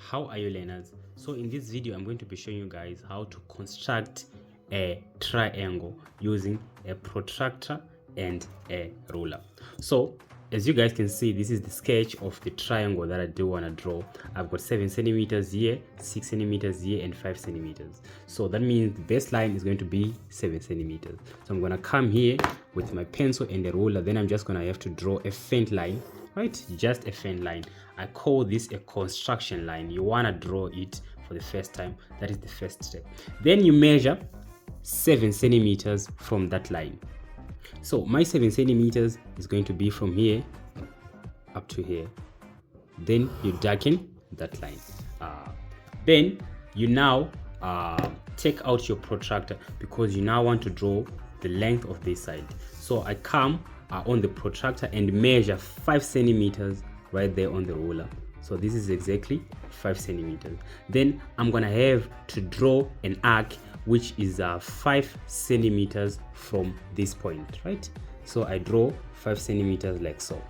How are you, learners? So in this video I'm going to be showing you guys how to construct a triangle using a protractor and a ruler. So as you guys can see, this is the sketch of the triangle that I do want to draw. I've got 7 centimeters here, 6 centimeters here, and 5 centimeters. So that means the baseline is going to be 7 centimeters. So I'm going to come here with my pencil and the ruler. Then I'm just going to have to draw a faint line, right? Just a faint line. I call this a construction line. You want to draw it for the first time. That is the first step. Then you measure 7 centimeters from that line. So my 7 centimeters is going to be from here up to here. Then you darken that line. Then you now take out your protractor because you now want to draw the length of this side. So I come on the protractor and measure 5 centimeters right there on the ruler. So this is exactly 5 centimeters. Then I'm gonna have to draw an arc which is 5 centimeters from this point, right? So I draw 5 centimeters like so.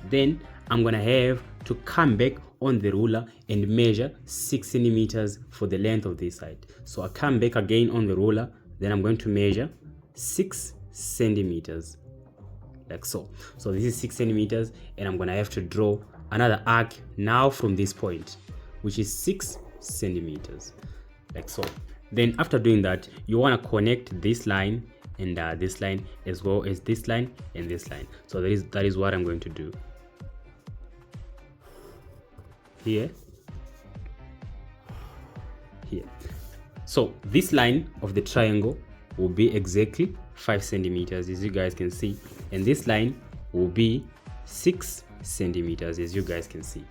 Then I'm gonna have to come back on the ruler and measure 6 centimeters for the length of this side. So I come back again on the ruler, then I'm going to measure 6 centimeters like so. So this is 6 centimeters, and I'm gonna have to draw another arc now from this point, which is 6 centimeters like so. Then after doing that, you want to connect this line and this line, as well as this line and this line. So that is what I'm going to do here. So this line of the triangle will be exactly 5 centimeters, as you guys can see, and this line will be 6 centimeters, as you guys can see.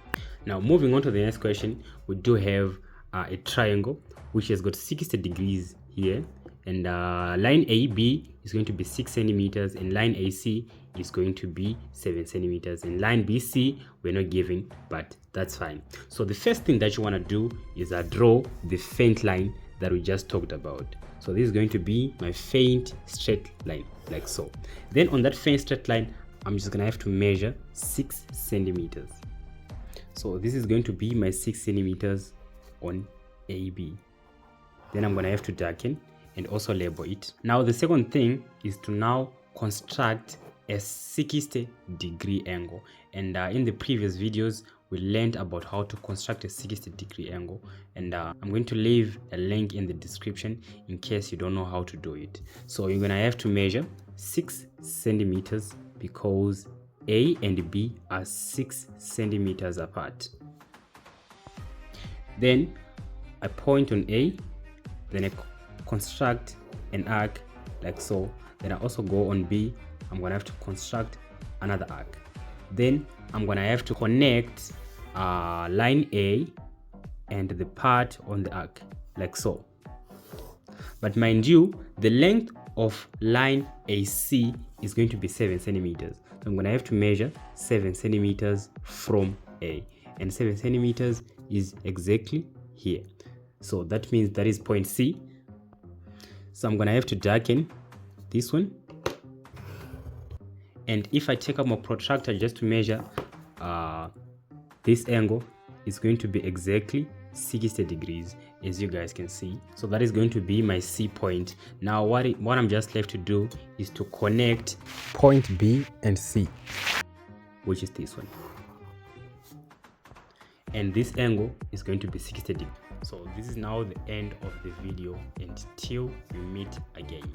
Now moving on to the next question, we do have a triangle which has got 60 degrees here, and line AB is going to be 6 centimeters, and line AC is going to be 7 centimeters, and line BC we're not giving, but that's fine. So the first thing that you want to do is draw the faint line that we just talked about. So this is going to be my faint straight line like so. Then on that faint straight line, I'm just gonna have to measure 6 centimeters. So this is going to be my 6 centimeters on AB. Then I'm gonna have to darken and also label it. Now the second thing is to now construct a 60-degree angle, and in the previous videos we learned about how to construct a 60-degree angle, and I'm going to leave a link in the description in case you don't know how to do it. So you're gonna have to measure 6 centimeters because A and B are 6 centimeters apart. Then I point on A, then I construct an arc like so. Then I also go on B. I'm gonna have to construct another arc. Then I'm gonna have to connect line A and the part on the arc like so. But mind you, the length of line AC is going to be 7 centimeters. So I'm gonna have to measure 7 centimeters from A, and 7 centimeters is exactly here. So that means that is point C. So I'm gonna have to darken this one, and if I take out my protractor just to measure this angle, is going to be exactly 60 degrees, as you guys can see. So that is going to be my C point. Now what I'm just left to do is to connect point B and C, which is this one, and this angle is going to be 60 degrees. So this is now the end of the video, until we meet again.